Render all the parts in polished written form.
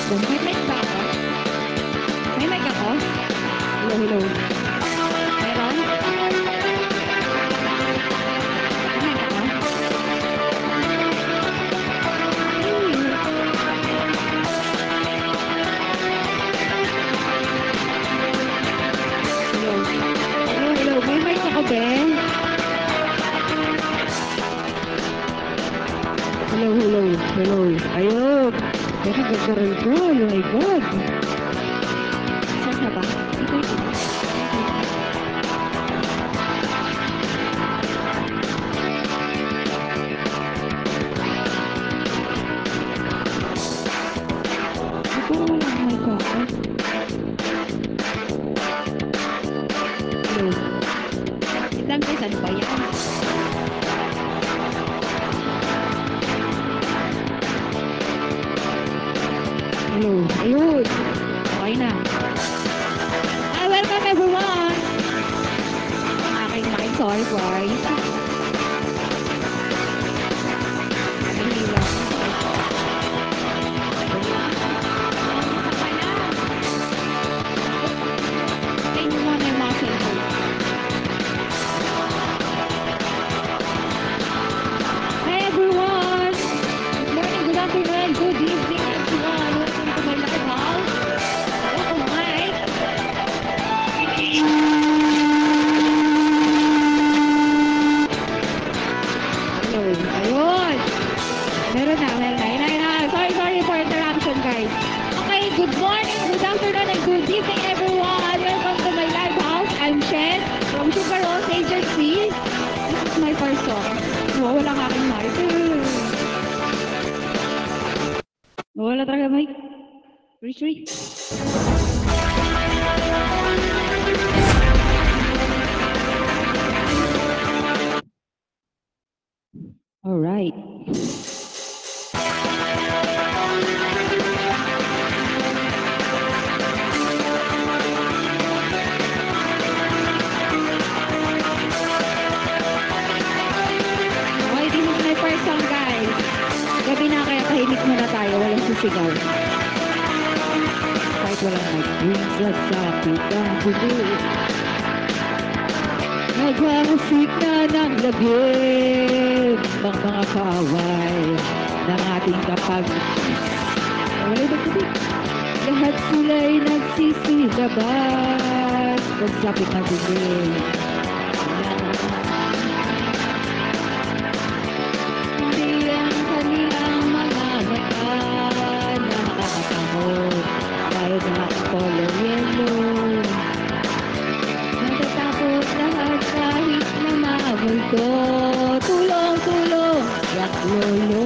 So, may mic ba ako? May mic ako? Hello, hello. Meron? May mic ako? Hello. Hello, hello. May mic ako, Ben? Hello, hello, hello. Ayun. Kaya nagkakaroon ko. Oh my God. Saan na ba? Ito ito. Ito lang may kaka. Hello. Itang guys, ano ba yan? Hello. Ayun. Okay na. Welcome everyone! Ang aking mic. Sorry guys. Nahihila. Tingnan mo muna yung mga cellphone. Hey everyone! Good morning, good afternoon, good evening everyone. Welcome to my live house. Welcome, Mike. Hello. Ayun. Meron na. Sorry for interruption, guys. Okay, good morning, good afternoon, and good evening, everyone. Welcome to my live house. I'm Shen from Sugar Rose Agency. This is my first song. Wala ang aking mic. Wala talaga mic. Retreat. All right. Okay, this is my first song, guys. Gabi na kaya tahimik muna tayo. Walang sisigaw. Kahit walang mic. Sasapit ang huli. Naghamasik na ng lagim ang mga kaaway ng ating lahat sila'y nagsisilabas pagsapit ng dilim. Hindi ang kanilang mga mata na nakakatamot dahil na color yellow. Natatakot lahat kahit na mabulto. Tulong, tulong, yak lolo.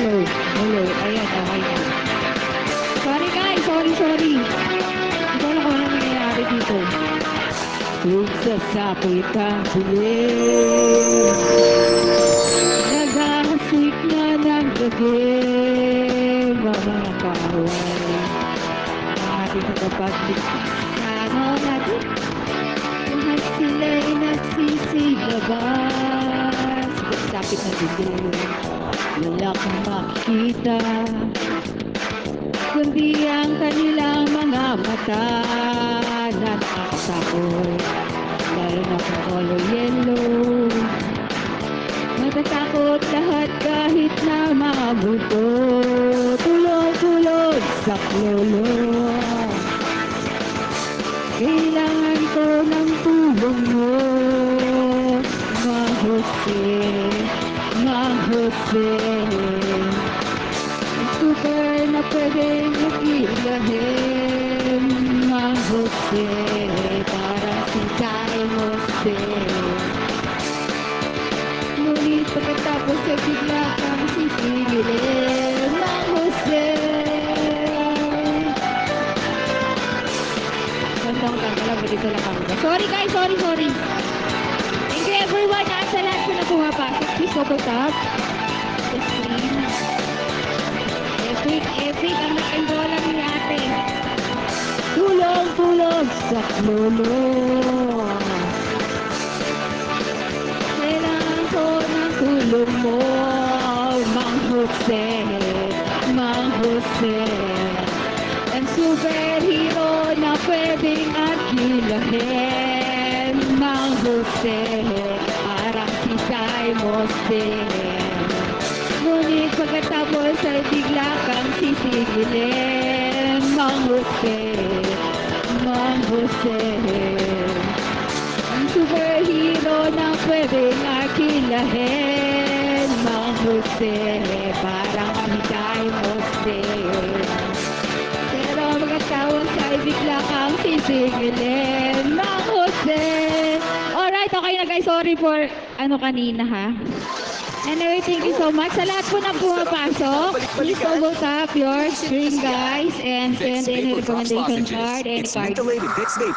Hello, ayan, okay na. Sorry guys, sorry. Hindi ko alam kung ano nangyayari dito. Nagsasapit ang bilis. Naghahasik na ng gagim. Mga kaaway ang ating kapagligtas. Sana natin lahat sila'y nagsisilabas. Nagsapit na bilis. Wala kang makikita, kundi ang kanilang mga mata na nakakatakot, lalo na kung color yellow. Natatakot lahat kahit na mga buto. Tulong, saklolo. Kailangan ko ng tulong mo, Jose. Super na pwedeng mag-ilahim, Jose, para si Tay Jose. Basta ang tanggalan mo dito lang kami. Sorry guys, sorry. Thank you everyone. At sa lahat po na pumapasok. Please double tap. The screen. Epic. Ang nag-enroll lang ni ate. Tulong sa lolo. Kailangan ko ng tulong mo. Mang Jose. Ang superhero na pwedeng akilahin. Mang Jose, parang si Simon din. Ngunit pagkatapos ay bigla kang sisigilin. Mang Jose, ang superhero na pwedeng akilahin. Mang Jose, parang si Simon din. Pero pagkatapos ay bigla kang sisigilin. Mang Jose. Alright, okay na guys. Sorry for kanina ha. Anyway, thank you so much. Sa lahat po na pumapasok, please double tap your screen, guys, and send any recommendation card, any cards.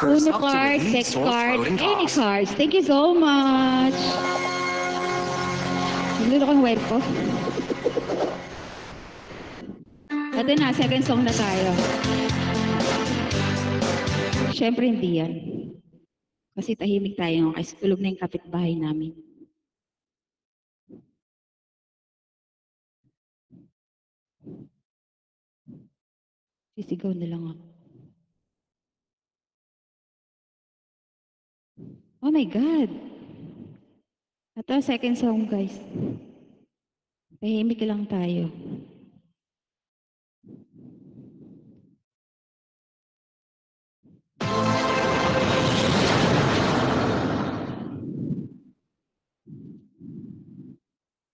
Uno card, text card, any cards. Thank you so much. Naglulok ang wire ko. Ito na, second song na tayo. Siyempre hindi yan. Kasi tahimik tayo kasi tulog na yung kapitbahay namin. Sisigaw na lang ako. Oh my God! Ito, second song, guys. Tahimik lang tayo.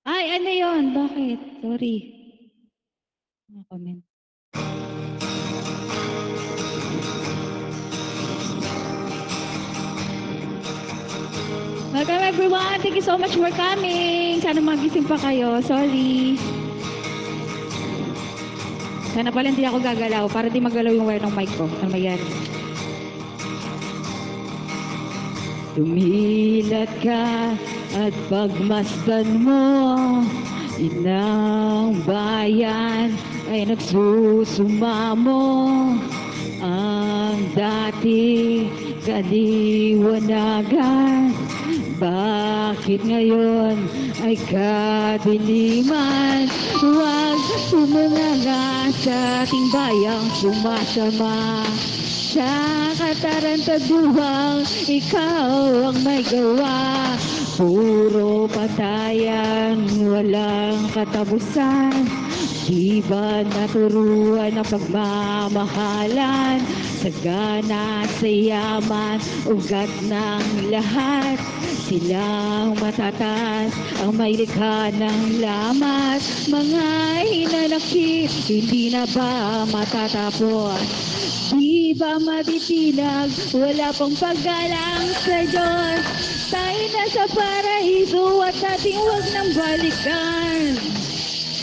Ay, ano yun? Bakit? Sorry. Mga comment. Welcome everyone. Thank you so much for coming. Sana magising pa kayo. Sorry. Sana pala hindi ako gagalaw para di magalaw yung wire ng mic ko. Ano yan? Tumilat ka at pagmasdan mo, inang bayan ay nagsusumamo. Ang dati kaliwanagan, bakit ngayon ay kadiliman? Huwag sumulala sa ating bayang sumasama. Sa katarantaduhang ikaw ang may gawa. Puro patayan, walang katapusan. Di ba naturuan ang pagmamahalan? Sagana sa yaman, ugat ng lahat. Silang matataas, ang may likha ng lamat. Mga hinanakit, hindi na ba matatapos? Di ba matitinag, wala pang paggalang sa Diyos. Tayo na sa paraiso at ating huwag nang balikan.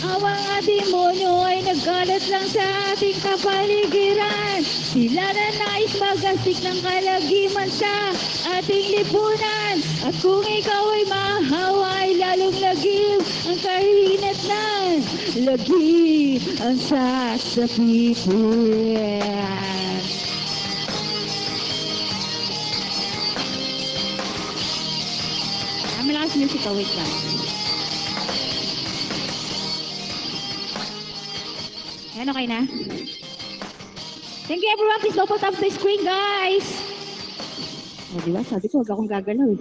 Awang demonyo ay nagkalat lang sa ating kapaligiran. Sila na nais magasik ng kalagiman sa ating lipunan. At kung ikaw ay mahawa ay lalong lagim ang kahinatnan. Lagim ang sasapitin. Malakas music, wait lang. Ayan, okay na? Thank you everyone. Please double tap the screen, guys. O, diba? Sabi ko, huwag akong gagalaw.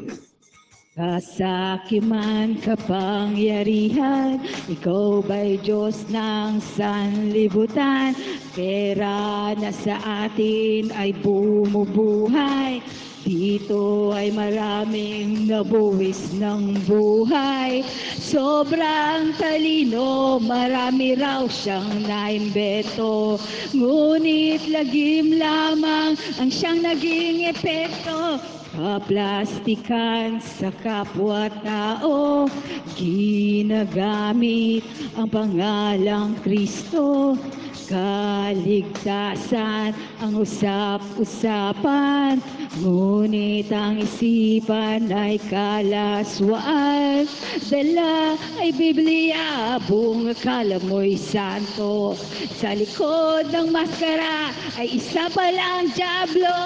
Kasakiman kapangyarihan, ikaw ba'y Diyos ng sanlibutan? Pera na sa atin ay bumubuhay. Dito ay maraming nabuwis ng buhay. Sobrang talino, marami raw siyang naimbeto. Ngunit lagim lamang ang siyang naging epekto. Kaplastikan sa kapwa-tao, ginagamit ang pangalang Kristo. Kaligtasan ang usap-usapan, ngunit ang isipan ay kalaswaan. Dala ay Biblia, buong akala mo'y santo. Sa likod ng maskara ay isa palang dyablo.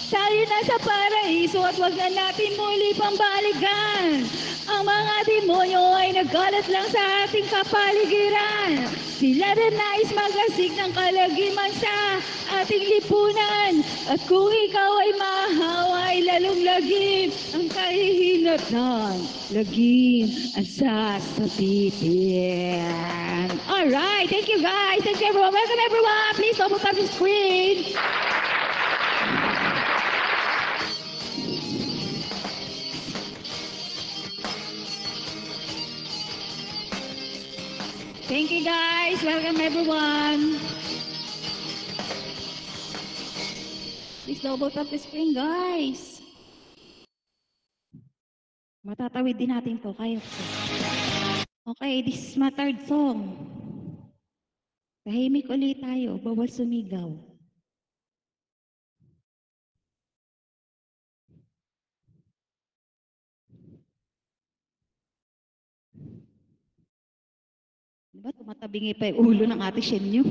Tayo na sa paraiso at wag na natin muli pambalikan. Ang mga demonyo ay nagkalat lang sa ating kapaligiran. Sila rin nais magasig ng kalagiman sa ating lipunan. At kung ikaw ay mahawa ay lalong lagim ang kahihinatnan. Lagim ang sasapitin. Alright, thank you guys. Thank you everyone. Welcome everyone. Please double tap the screen. Thank you guys. Welcome everyone. Please double tap the screen guys. Matatawid din natin to. Kayo. Okay, this is my third song. Tahimik ulit tayo. Bawal sumigaw. Diba tumatabingi pa yung ulo ng ate Shenyo?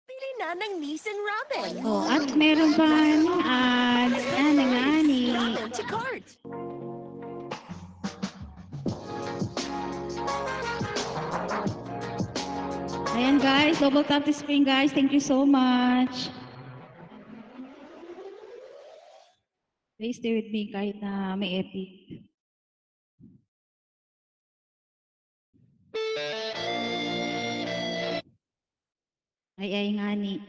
Pili na ng Nissan Ramen. Oh, at meron pa ng ads. Ngani. Ramen to cart. Ayan guys, double tap the screen guys. Thank you so much. Please stay with me kahit na may epic. Ay, ngani.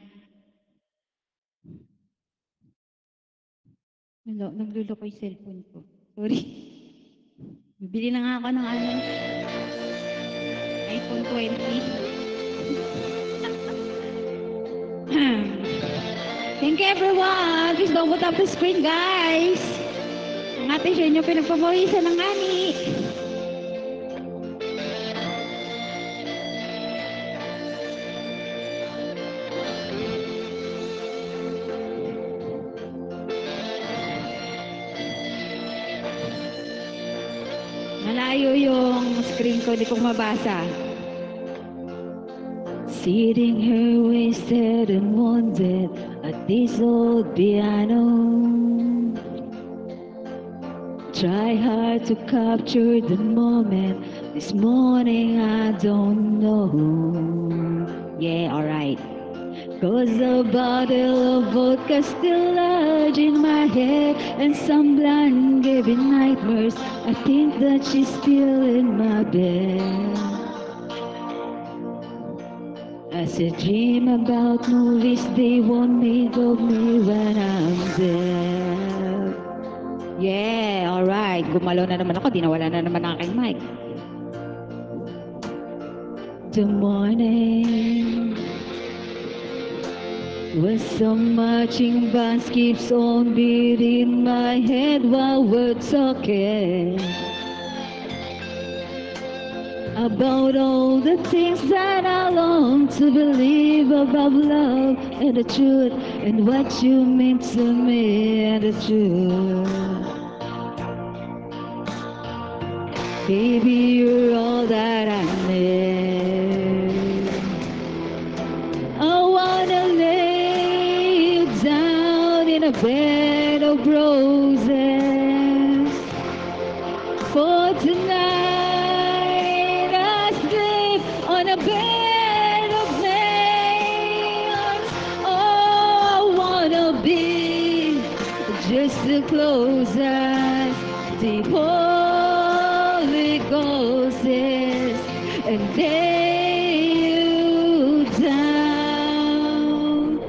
Nagluloko yung cellphone ko. Sorry. Bibili na nga ako ng iPhone 20. Thank you everyone. Please don't put up the screen guys. Ang ate siya nyo pinagpapawisan ng ngani. Malayo yung screen ko, di ko mabasa. Sitting here wasted and wounded at this old piano. Try hard to capture the moment. This morning I don't know. Yeah, alright. Cause a bottle of vodka still lodged in my head, and some blind giving nightmares. I think that she's still in my bed. As I dream about movies they won't make of me when I'm dead. Yeah, alright. Gumalaw na naman ako, di nawala na naman ang aking mic. The morning when some marching bands keeps on beating my head while we're talking about all the things that I long to believe about love and the truth and what you mean to me and the truth. Baby, you're all that I need. I wanna lay you down in a bed of roses for tonight. On a bed of nails, oh, I wanna be just as close as the Holy Ghost is, and lay you down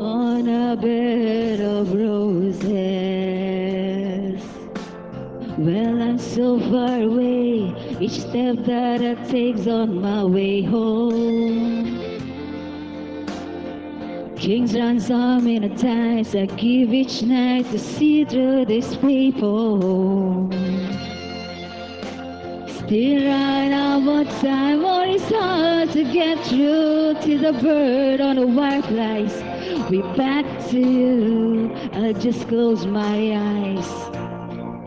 on a bed of roses. Well, I'm so far away. Each step that I take's on my way home. Kings ransom in a times I give each night to see through these people. Still run out of time, or it's hard to get through to the bird on the wire flies. We back to you. I just close my eyes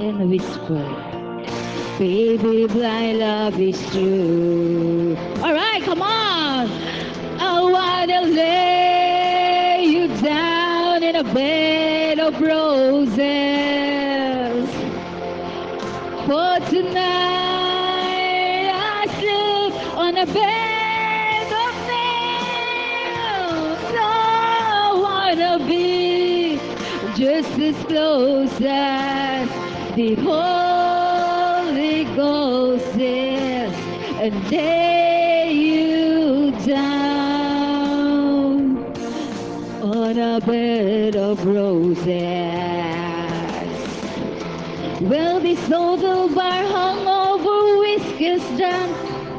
and whisper, baby, blind love is true. All right, come on. I wanna lay you down in a bed of roses. For tonight I sleep on a bed of nails. I wanna be just as close as the Holy Ghost is, and lay you down on a bed of roses. Well, this old bar hung over whiskers down.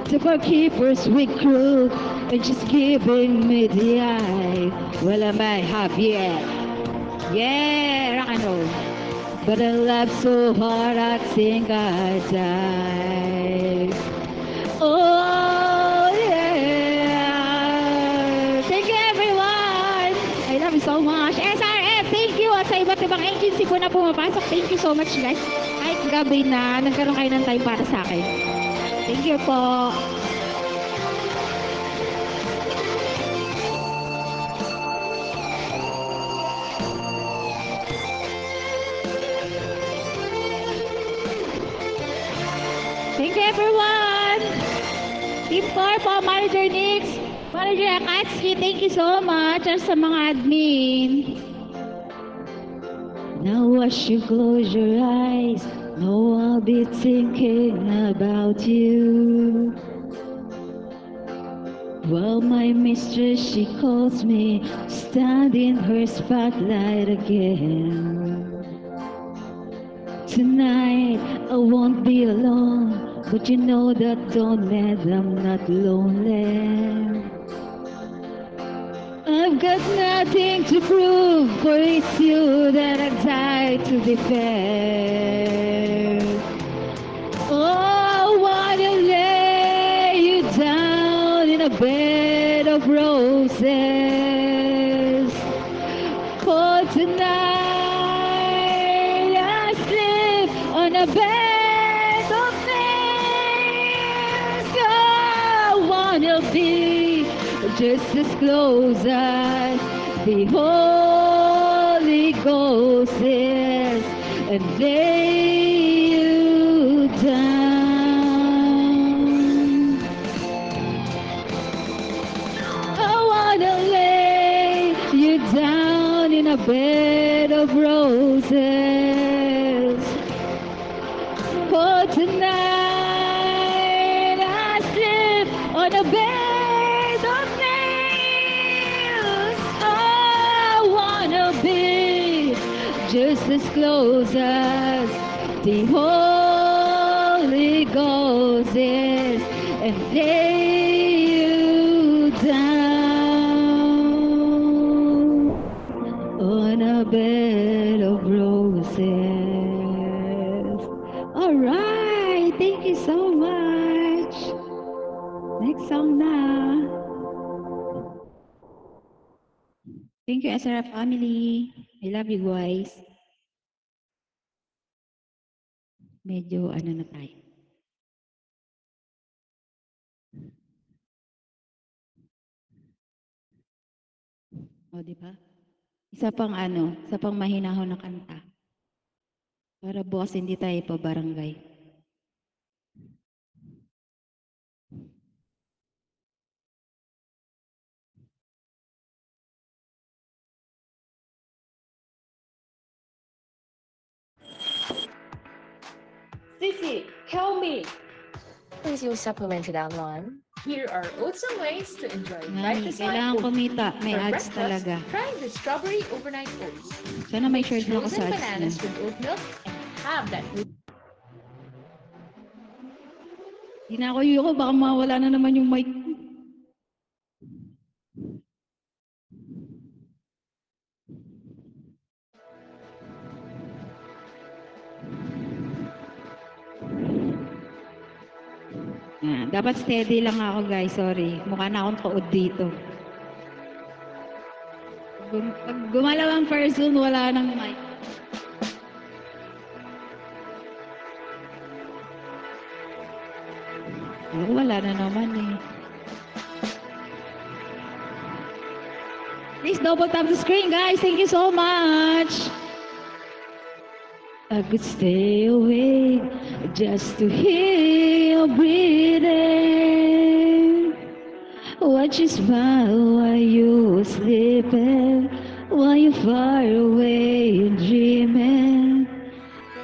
The barkeepers we crook and just giving me the eye. Well, I might have yet. Yeah, rock and roll. But I laughed so hard I think I died. Oh, yeah. Thank you, everyone. I love you so much. SRF, thank you. At sa iba't ibang agency po na pumapasok. Thank you so much, guys. Kahit gabi na, nagkaroon kayo ng time para sa akin. Thank you po. Thank you, everyone. Team 4 po, Manager Nix, Manager Akatsuki, thank you so much. At sa mga admin. Now as you close your eyes, know I'll be thinking about you. While my mistress, she calls me, stand in her spotlight again. Tonight, I won't be alone, but you know that don't mean I'm not lonely. I've got nothing to prove, for it's you that I die to defend. Oh, I wanna lay you down in a bed of roses. For tonight, I sleep on a bed of nails. I wanna be just as close as the Holy Ghost is, and lay you down. I wanna lay you down in a bed of roses. For tonight I sleep on a bed of nails. I wanna be just as close as the Holy Ghost is, and lay you down on a bed of roses. All right, thank you so much. Next song na. Thank you, SRF family. I love you guys. Medyo ano na tayo. O, di ba? Isa pang mahinahon na kanta. Para bukas hindi tayo pa barangay. Sissy, help me! Please use supplement to that one. Here are awesome ways to enjoy Nani, Vitasoy kailangan oats. kumita. May For ads breakfast, talaga. Try the strawberry overnight oats. Sana may short na ako Frozen sa ads bananas niya. with oat milk and have that. Hindi na ako yuko, baka mawala na naman yung mic. Dapat steady lang ako guys, sorry. Mukha na akong tuod dito. Pag gumalaw ang person, wala nang mic. Wala na naman eh. Please double tap the screen, guys. Thank you so much. I could stay awake just to hear your breathing. Watch you smile while you were sleeping, while you're far away and dreaming.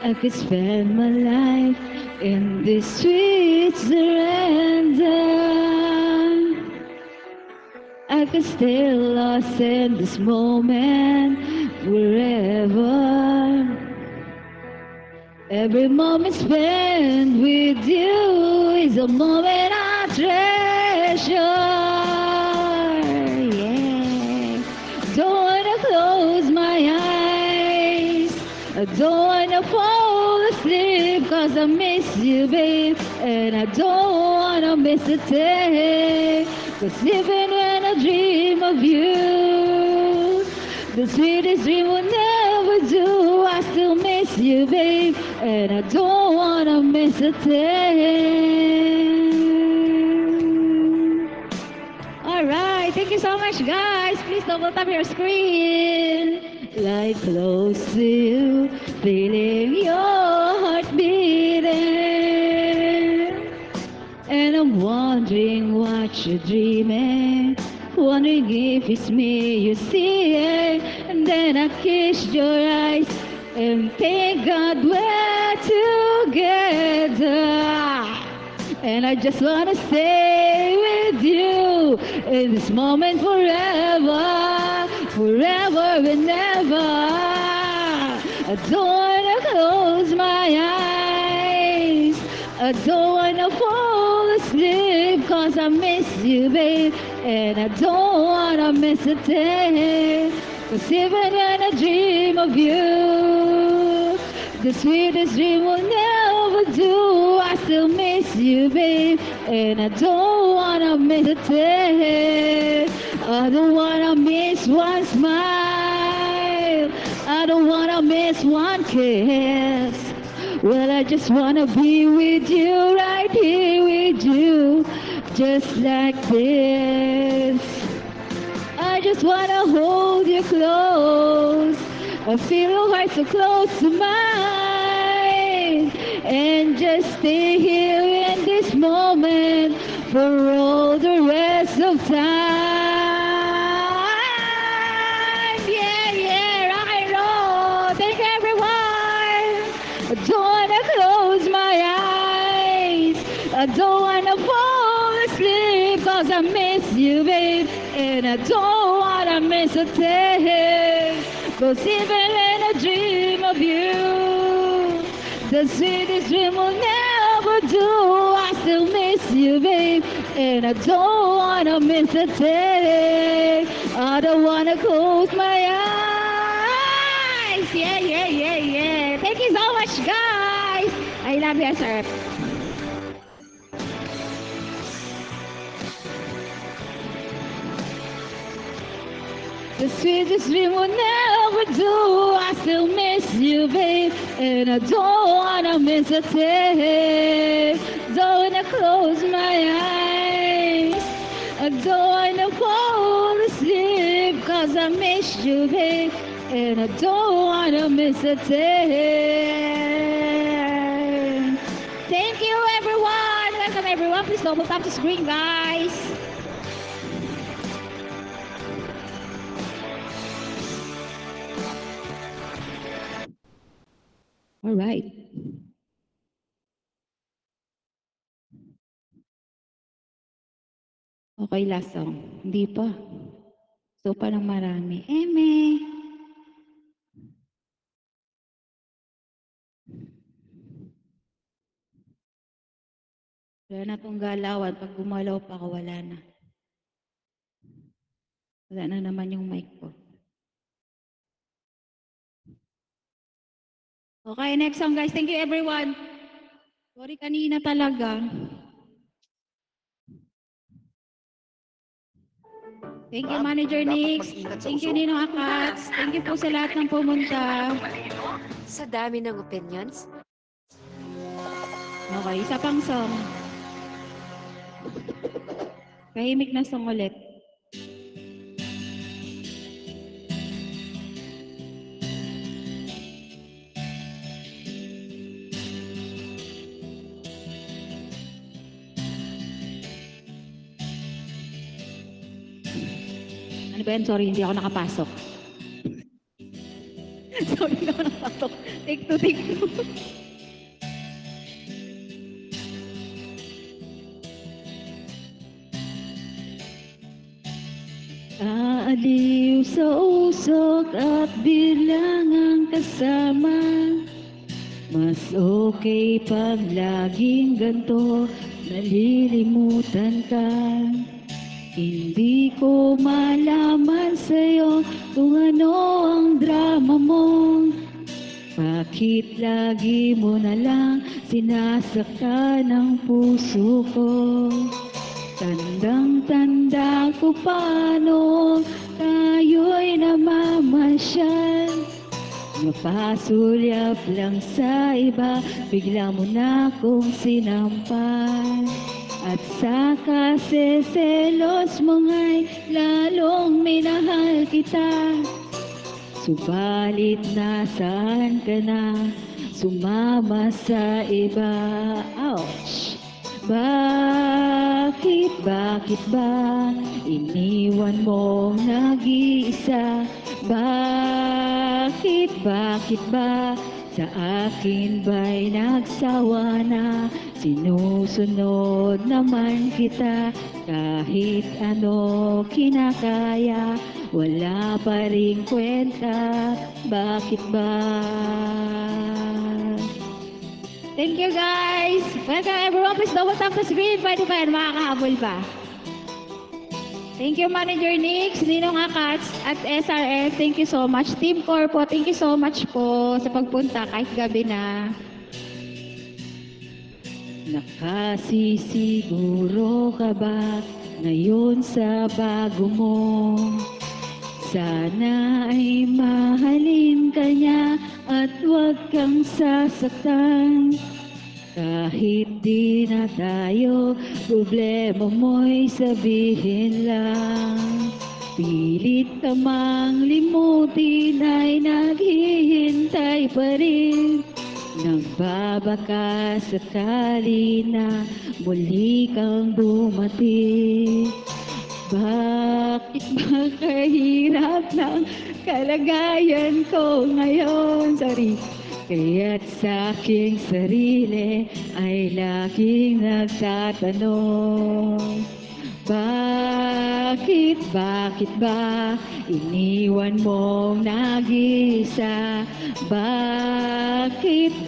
I could spend my life in this sweet surrender. I could stay lost in this moment forever. Every moment spent with you is a moment I treasure. Yeah. Don't wanna close my eyes. I don't wanna fall asleep 'cause I miss you, babe. And I don't wanna miss a day. 'Cause even when I dream of you, the sweetest dream will never do. I still miss you, babe, and I don't wanna miss a thing. All right, thank you so much, guys. Please double tap your screen. Lie close to you, feeling your heart beating. And I'm wondering what you're dreaming, wondering if it's me you're seeing. And then I kissed your eyes and thank God we're together. And I just wanna stay with you in this moment forever, forever and ever. I don't wanna close my eyes, I don't wanna fall asleep 'cause I miss you, babe, and I don't wanna miss a day. 'Cause even when I dream of you, the sweetest dream will never do. I still miss you, babe, and I don't wanna miss a day. I don't wanna miss one smile, I don't wanna miss one kiss. Well, I just wanna be with you, right here with you, just like this. I just wanna hold you close. I feel your heart so close to mine. And just stay here in this moment for all the rest of time. Yeah, yeah, rock and roll. Thank you, everyone. I don't wanna close my eyes. I don't wanna fall asleep 'cause I miss you, babe. And I don't wanna miss a day. 'Cause even when I dream of you, the sweetest dream will never do. I still miss you, babe. And I don't wanna miss a day. I don't wanna close my eyes. Yeah, yeah, yeah, yeah. Thank you so much, guys. I love you, sir. The sweetest dream will never do. I still miss you, babe, and I don't wanna miss a day. Don't wanna close my eyes, I don't wanna fall asleep 'cause I miss you, babe, and I don't wanna miss a day. Thank you, everyone. Welcome, everyone. Please double tap the screen, guys. All right. Okay, last song. Hindi pa. So, pa ng marami. Eme! Wala na tong galawan. Pag gumalaw pa ako, wala na. Wala na naman yung mic ko. Okay, next song, guys. Thank you, everyone. Sorry kanina talaga. Thank you, Manager Nix. Thank you, Ninong Akats. Thank you po sa lahat ng pumunta. Sa dami ng opinions, Okay, isa pang song. Kahimik na song ulit. Ano ba yan? Sorry, hindi ako nakapasok. Sorry, hindi ako nakapasok. Take two, take two. Aaliw sa usok at bilangang kasama. Mas okay pag laging ganto, nalilimutan ka. Hindi ko malaman sa'yo kung ano ang drama mo. Bakit lagi mo na lang sinasaktan ang puso ko? Tandang-tanda ko paano tayo'y namamasyal. Napasulyap lang sa iba, bigla mo na akong sinampal. At sa kaseselos mo nga'y lalong minahal kita. Subalit nasaan ka na, sumama sa iba. Ouch! Bakit ba iniwan mong nag-iisa? Bakit ba sa akin ba'y nagsawa na? Sinusunod naman kita kahit ano kinakaya, wala pa ring kwenta. Bakit ba? Thank you guys! Welcome everyone! Please double tap the screen. Pwede pa yan, makakahabol pa. Thank you Manager Nix, Ninong Akats at SRF. Thank you so much. Team Corpo, thank you so much po sa pagpunta kahit gabi na. Nakasisiguro ka ba ngayon sa bago mo? Sana ay mahalin ka niya at huwag kang sasaktan. Kahit di na tayo, problema mo'y sabihin lang. Pilit ka mang limutin ay naghihintay pa rin. Nagbabaka sakali na muli kang dumating. Bakit ba kahirap ng kalagayan ko ngayon? Sorry. Kaya't sa aking sarili ay laging nagtatanong. Bakit ba iniwan mong nag-isa? Bakit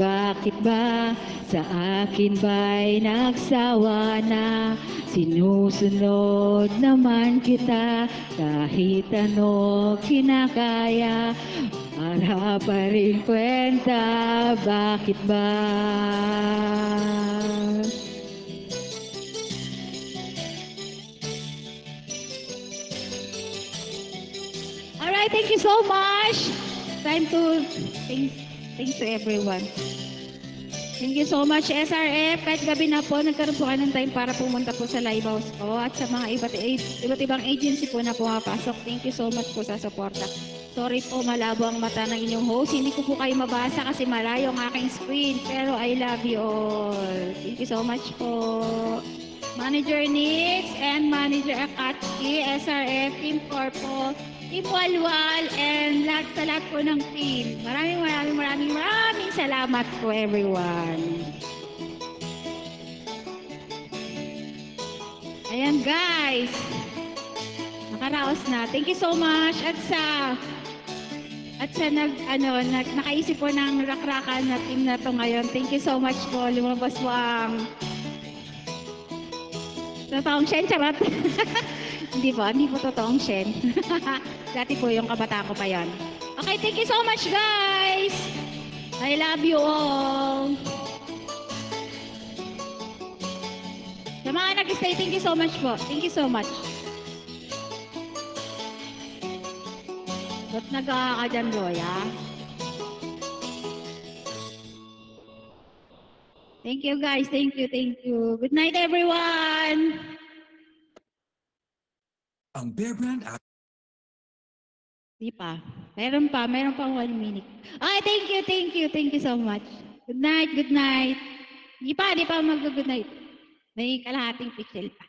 ba sa akin ba'y nagsawa na? Sinusunod naman kita kahit ano kinakaya, para pa rin kwenta. Bakit ba? Alright, thank you so much. Time to thanks to everyone. Thank you so much, SRF. Kahit gabi na po, nagkaroon po kayo ng time para pumunta po sa live house ko at sa mga iba't ibang agency po na pumapasok. Thank you so much po sa suporta. Sorry po, malabo ang mata ng inyong host. Hindi ko po kayo mabasa kasi malayo ang aking screen. Pero I love you all. Thank you so much po. Manager Nix and Manager Akatsuki, SRF, Team Corpo, Team Walwal, and lahat po ng team. Maraming salamat po everyone. Ayan guys. Nakaraos na. Thank you so much. At sa nakaisip po ng rakrakan na team na to ngayon. Thank you so much po. Lumabas po ang totoong Shen, charot. Hindi po totoong Shen. Dati po yung kabata ko pa yan. Okay, thank you so much guys. I love you all. Sa mga nag-stay, thank you so much po. Thank you so much. Ba't nag-aa ka dyan, Roya? Thank you, guys. Thank you, thank you. Good night, everyone! Ang Bear Brand app. Di pa. Meron pa 1 minute. Ay, thank you so much. Good night, good night. Di pa mag-good night. May kalahating pixel pa.